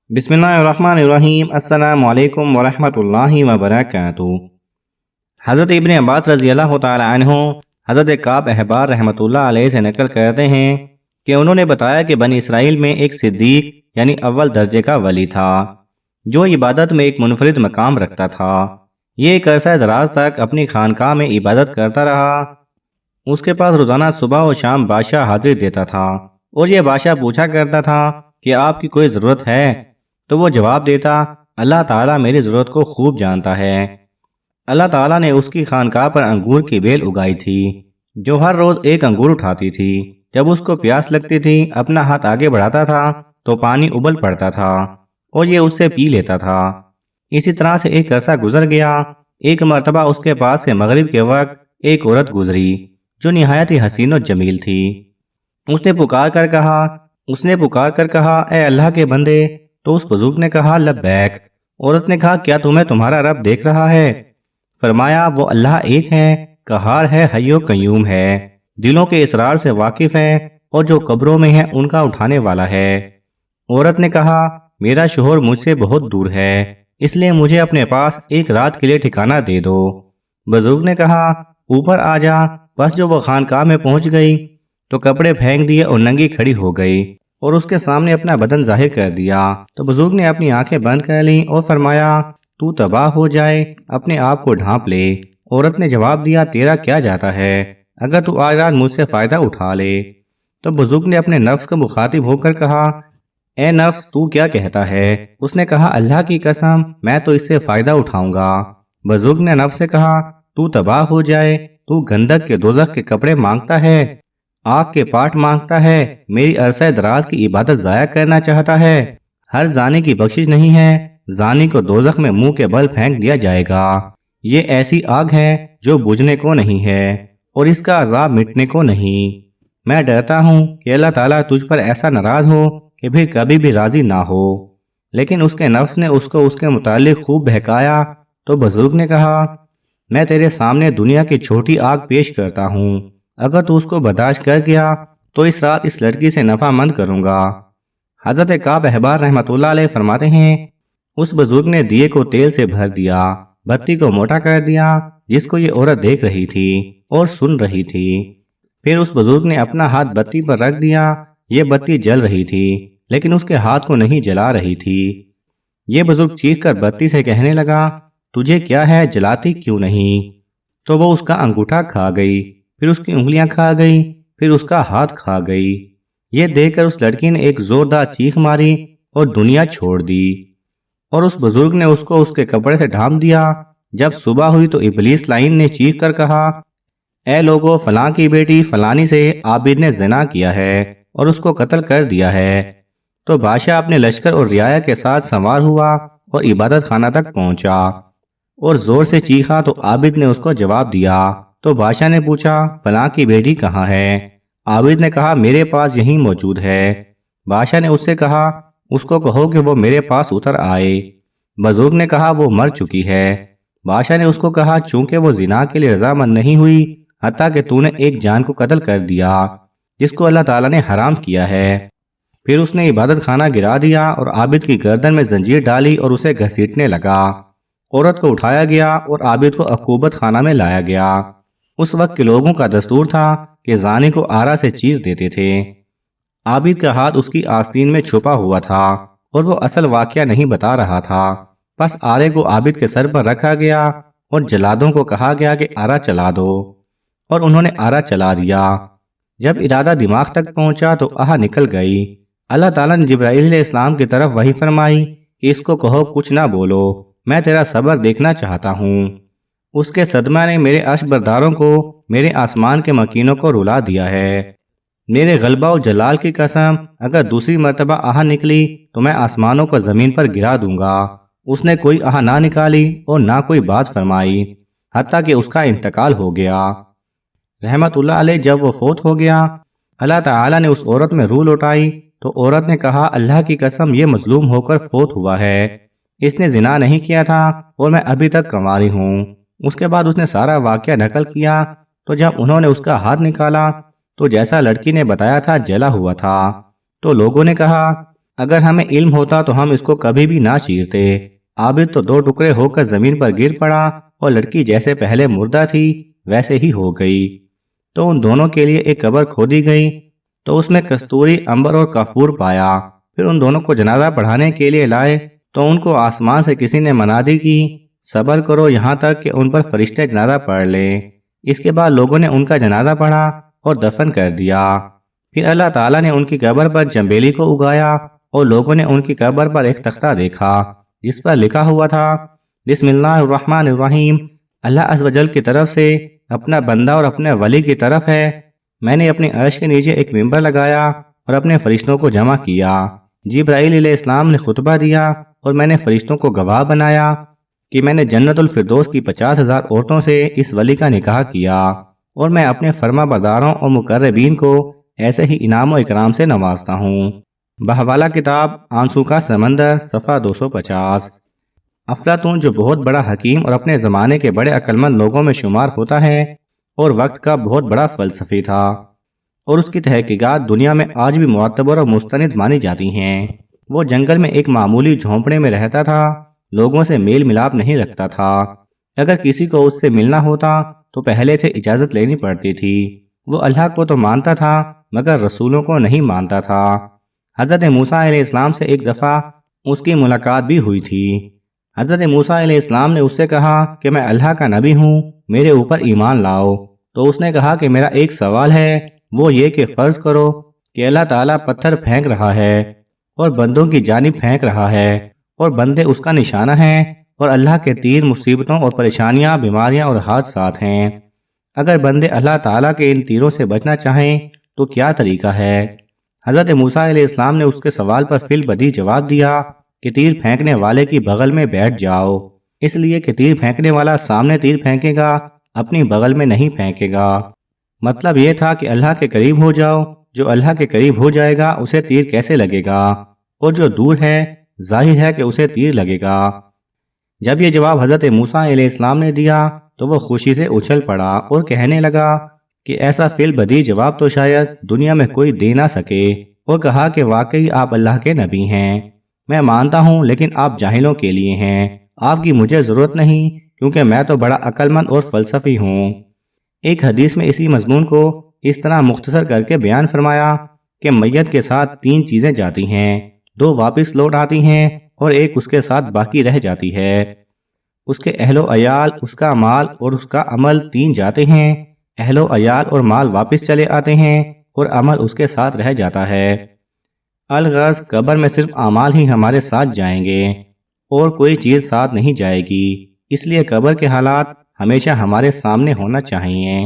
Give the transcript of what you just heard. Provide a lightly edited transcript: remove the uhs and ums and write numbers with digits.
بسم اللہ الرحمن الرحیم۔ السلام علیکم ورحمۃ اللہ وبرکاتہ۔ حضرت ابن عباس رضی اللہ تعالی عنہ حضرت کعب احبار رحمۃ اللہ علیہ سے نقل کرتے ہیں کہ انہوں نے بتایا کہ بنی اسرائیل میں ایک صدیق یعنی اول درجے کا ولی تھا جو عبادت میں ایک منفرد مقام رکھتا تھا۔ یہ ایک عرصہ دراز تک اپنی خانقاہ میں عبادت کرتا رہا۔ اس کے پاس روزانہ صبح و شام بادشاہ حاضر دیتا تھا اور یہ بادشاہ پوچھا کرتا تھا کہ آپ کی کوئی ضرورت ہے؟ تو وہ جواب دیتا، اللہ تعالیٰ میری ضرورت کو خوب جانتا ہے۔ اللہ تعالیٰ نے اس کی خانقاہ پر انگور کی بیل اگائی تھی جو ہر روز ایک انگور اٹھاتی تھی۔ جب اس کو پیاس لگتی تھی اپنا ہاتھ آگے بڑھاتا تھا تو پانی ابل پڑتا تھا اور یہ اس سے پی لیتا تھا۔ اسی طرح سے ایک عرصہ گزر گیا۔ ایک مرتبہ اس کے پاس سے مغرب کے وقت ایک عورت گزری جو نہایت ہی حسین و جمیل تھی۔ اس نے پکار کر کہا اے اللہ کے بندے، تو اس بزرگ نے کہا لبیک۔ عورت نے کہا کیا تمہیں تمہارا رب دیکھ رہا ہے؟ فرمایا وہ اللہ ایک ہے، قہار ہے، حی و قیوم ہے، دلوں کے اسرار سے واقف ہے اور جو قبروں میں ہے ان کا اٹھانے والا ہے۔ عورت نے کہا میرا شوہر مجھ سے بہت دور ہے، اس لیے مجھے اپنے پاس ایک رات کے لیے ٹھکانہ دے دو۔ بزرگ نے کہا اوپر آ جا۔ بس جو وہ خانقاہ میں پہنچ گئی تو کپڑے پھینک دیے اور ننگی کھڑی ہو گئی اور اس کے سامنے اپنا بدن ظاہر کر دیا۔ تو بزرگ نے اپنی آنکھیں بند کر لیں اور فرمایا تو تباہ ہو جائے، اپنے آپ کو ڈھانپ لے۔ عورت نے جواب دیا تیرا کیا جاتا ہے اگر تو آج رات مجھ سے فائدہ اٹھا لے۔ تو بزرگ نے اپنے نفس کو مخاطب ہو کر کہا اے نفس تو کیا کہتا ہے؟ اس نے کہا اللہ کی قسم میں تو اس سے فائدہ اٹھاؤں گا۔ بزرگ نے نفس سے کہا تو تباہ ہو جائے، تو گندک کے دوزخ کے کپڑے مانگتا ہے، آگ کے پاٹ مانگتا ہے، میری عرصہ دراز کی عبادت ضائع کرنا چاہتا ہے۔ ہر زانی کی بخشش نہیں ہے، زانی کو دوزخ میں منہ کے بل پھینک دیا جائے گا۔ یہ ایسی آگ ہے جو بجھنے کو نہیں ہے اور اس کا عذاب مٹنے کو نہیں۔ میں ڈرتا ہوں کہ اللہ تعالیٰ تجھ پر ایسا ناراض ہو کہ پھر کبھی بھی راضی نہ ہو۔ لیکن اس کے نفس نے اس کو اس کے متعلق خوب بہکایا۔ تو بزرگ نے کہا میں تیرے سامنے دنیا کی چھوٹی آگ پیش کرتا ہوں، اگر تو اس کو برداشت کر گیا تو اس رات اس لڑکی سے نفع مند کروں گا۔ حضرت کعب احبار رحمۃ اللہ علیہ فرماتے ہیں اس بزرگ نے دیے کو تیل سے بھر دیا، بتی کو موٹا کر دیا جس کو یہ عورت دیکھ رہی تھی اور سن رہی تھی۔ پھر اس بزرگ نے اپنا ہاتھ بتی پر رکھ دیا، یہ بتی جل رہی تھی لیکن اس کے ہاتھ کو نہیں جلا رہی تھی۔ یہ بزرگ چیخ کر بتی سے کہنے لگا تجھے کیا ہے، جلاتی کیوں نہیں؟ تو وہ اس کا انگوٹھا کھا گئی، پھر اس کی انگلیاں کھا گئی، پھر اس کا ہاتھ کھا گئی۔ یہ دیکھ کر اس لڑکی نے ایک زوردار چیخ ماری اور دنیا چھوڑ دی، اور اس بزرگ نے اس کو اس کے کپڑے سے ڈھانپ دیا۔ جب صبح ہوئی تو ابلیس لعین نے چیخ کر کہا اے لوگو، فلاں کی بیٹی فلانی سے عابد نے زنا کیا ہے اور اس کو قتل کر دیا ہے۔ تو بادشاہ اپنے لشکر اور رعایا کے ساتھ سوار ہوا اور عبادت خانہ تک پہنچا اور زور سے چیخا تو عابد نے اس کو جواب دیا۔ تو بادشاہ نے پوچھا فلاں کی بیٹی کہاں ہے؟ عابد نے کہا میرے پاس یہیں موجود ہے۔ بادشاہ نے اس سے کہا اس کو کہو کہ وہ میرے پاس اتر آئے۔ بزرگ نے کہا وہ مر چکی ہے۔ بادشاہ نے اس کو کہا چونکہ وہ زنا کے لیے رضامند نہیں ہوئی حتیٰ کہ تو نے ایک جان کو قتل کر دیا جس کو اللہ تعالیٰ نے حرام کیا ہے۔ پھر اس نے عبادت خانہ گرا دیا اور عابد کی گردن میں زنجیر ڈالی اور اسے گھسیٹنے لگا۔ عورت کو اٹھایا گیا اور عابد کو عقوبت خانہ میں لایا گیا۔ اس وقت کے لوگوں کا دستور تھا کہ زانی کو آرا سے چیر دیتے تھے۔ عابد کا ہاتھ اس کی آستین میں چھپا ہوا تھا اور وہ اصل واقعہ نہیں بتا رہا تھا۔ پس آرے کو عابد کے سر پر رکھا گیا اور جلادوں کو کہا گیا کہ آرا چلا دو، اور انہوں نے آرا چلا دیا۔ جب ارادہ دماغ تک پہنچا تو آہ نکل گئی۔ اللہ تعالیٰ نے جبرائیل علیہ السلام کی طرف وحی فرمائی کہ اس کو کہو کچھ نہ بولو، میں تیرا صبر دیکھنا چاہتا ہوں۔ اس کے صدمہ نے میرے عرش برداروں کو، میرے آسمان کے مکینوں کو رلا دیا ہے۔ میرے غلبہ و جلال کی قسم اگر دوسری مرتبہ آہ نکلی تو میں آسمانوں کو زمین پر گرا دوں گا۔ اس نے کوئی آہ نہ نکالی اور نہ کوئی بات فرمائی حتیٰ کہ اس کا انتقال ہو گیا۔ رحمت اللہ علیہ جب وہ فوت ہو گیا، اللہ تعالیٰ نے اس عورت میں روح لوٹائی تو عورت نے کہا اللہ کی قسم یہ مظلوم ہو کر فوت ہوا ہے، اس نے زنا نہیں کیا تھا اور میں ابھی تک کنواری ہوں۔ اس کے بعد اس نے سارا واقعہ نقل کیا تو جب انہوں نے اس کا ہاتھ نکالا تو جیسا لڑکی نے بتایا تھا جلا ہوا تھا۔ تو لوگوں نے کہا اگر ہمیں علم ہوتا تو ہم اس کو کبھی بھی نہ چیرتے۔ عابد تو 2 ٹکڑے ہو کر زمین پر گر پڑا اور لڑکی جیسے پہلے مردہ تھی ویسے ہی ہو گئی۔ تو ان دونوں کے لیے ایک قبر کھودی گئی تو اس میں کستوری، عنبر اور کافور پایا۔ پھر ان دونوں کو جنازہ پڑھانے کے لیے لائے تو ان کو آسمان سے کسی نے منادی کی، صبر کرو یہاں تک کہ ان پر فرشتے جنازہ پڑھ لیں۔ اس کے بعد لوگوں نے ان کا جنازہ پڑھا اور دفن کر دیا۔ پھر اللہ تعالیٰ نے ان کی قبر پر چنبیلی کو اگایا اور لوگوں نے ان کی قبر پر ایک تختہ دیکھا جس پر لکھا ہوا تھا، بسم اللہ الرحمن الرحیم، اللہ عز و جل کی طرف سے، اپنا بندہ اور اپنے ولی کی طرف ہے۔ میں نے اپنے عرش کے نیچے ایک ممبر لگایا اور اپنے فرشتوں کو جمع کیا۔ جبرائیل علیہ السلام نے خطبہ دیا اور میں نے فرشتوں کو گواہ بنایا کہ میں نے جنت الفردوس کی 50,000 عورتوں سے اس ولی کا نکاح کیا، اور میں اپنے فرما برداروں اور مقربین کو ایسے ہی انعام و اکرام سے نوازتا ہوں۔ بہوالا کتاب آنسو کا سمندر، صفحہ 250۔ افلاطون جو بہت بڑا حکیم اور اپنے زمانے کے بڑے عقلمند لوگوں میں شمار ہوتا ہے اور وقت کا بہت بڑا فلسفی تھا، اور اس کی تحقیقات دنیا میں آج بھی معتبر اور مستند مانی جاتی ہیں۔ وہ جنگل میں ایک معمولی جھونپڑے میں رہتا تھا، لوگوں سے میل ملاپ نہیں رکھتا تھا۔ اگر کسی کو اس سے ملنا ہوتا تو پہلے سے اجازت لینی پڑتی تھی۔ وہ اللہ کو تو مانتا تھا مگر رسولوں کو نہیں مانتا تھا۔ حضرت موسیٰ علیہ السلام سے ایک دفعہ اس کی ملاقات بھی ہوئی تھی۔ حضرت موسیٰ علیہ السلام نے اس سے کہا کہ میں اللہ کا نبی ہوں، میرے اوپر ایمان لاؤ۔ تو اس نے کہا کہ میرا ایک سوال ہے، وہ یہ کہ فرض کرو کہ اللہ تعالیٰ پتھر پھینک رہا ہے اور بندوں کی جانب پھینک رہا ہے، اور بندے اس کا نشانہ ہیں، اور اللہ کے تیر مصیبتوں اور پریشانیاں، بیماریاں اور حادثات ہیں۔ اگر بندے اللہ تعالیٰ کے ان تیروں سے بچنا چاہیں تو کیا طریقہ ہے؟ حضرت موسیٰ علیہ السلام نے اس کے سوال پر فی البدیہہ جواب دیا کہ تیر پھینکنے والے کی بغل میں بیٹھ جاؤ، اس لیے کہ تیر پھینکنے والا سامنے تیر پھینکے گا، اپنی بغل میں نہیں پھینکے گا۔ مطلب یہ تھا کہ اللہ کے قریب ہو جاؤ، جو اللہ کے قریب ہو جائے گا اسے تیر کیسے لگے گا، اور جو دور ہے ظاہر ہے کہ اسے تیر لگے گا۔ جب یہ جواب حضرت موسیٰ علیہ السلام نے دیا تو وہ خوشی سے اچھل پڑا اور کہنے لگا کہ ایسا فی البدیہہ جواب تو شاید دنیا میں کوئی دے نہ سکے، اور کہا کہ واقعی آپ اللہ کے نبی ہیں۔ میں مانتا ہوں لیکن آپ جاہلوں کے لیے ہیں، آپ کی مجھے ضرورت نہیں کیونکہ میں تو بڑا عقل مند اور فلسفی ہوں۔ ایک حدیث میں اسی مضمون کو اس طرح مختصر کر کے بیان فرمایا کہ میت کے ساتھ 3 چیزیں جاتی ہیں، 2 واپس لوٹ آتی ہیں اور ایک اس کے ساتھ باقی رہ جاتی ہے۔ اس کے اہل و عیال، اس کا مال اور اس کا عمل 3 جاتے ہیں، اہل و عیال اور مال واپس چلے آتے ہیں اور عمل اس کے ساتھ رہ جاتا ہے۔ الغرض قبر میں صرف اعمال ہی ہمارے ساتھ جائیں گے اور کوئی چیز ساتھ نہیں جائے گی، اس لیے قبر کے حالات ہمیشہ ہمارے سامنے ہونا چاہیے۔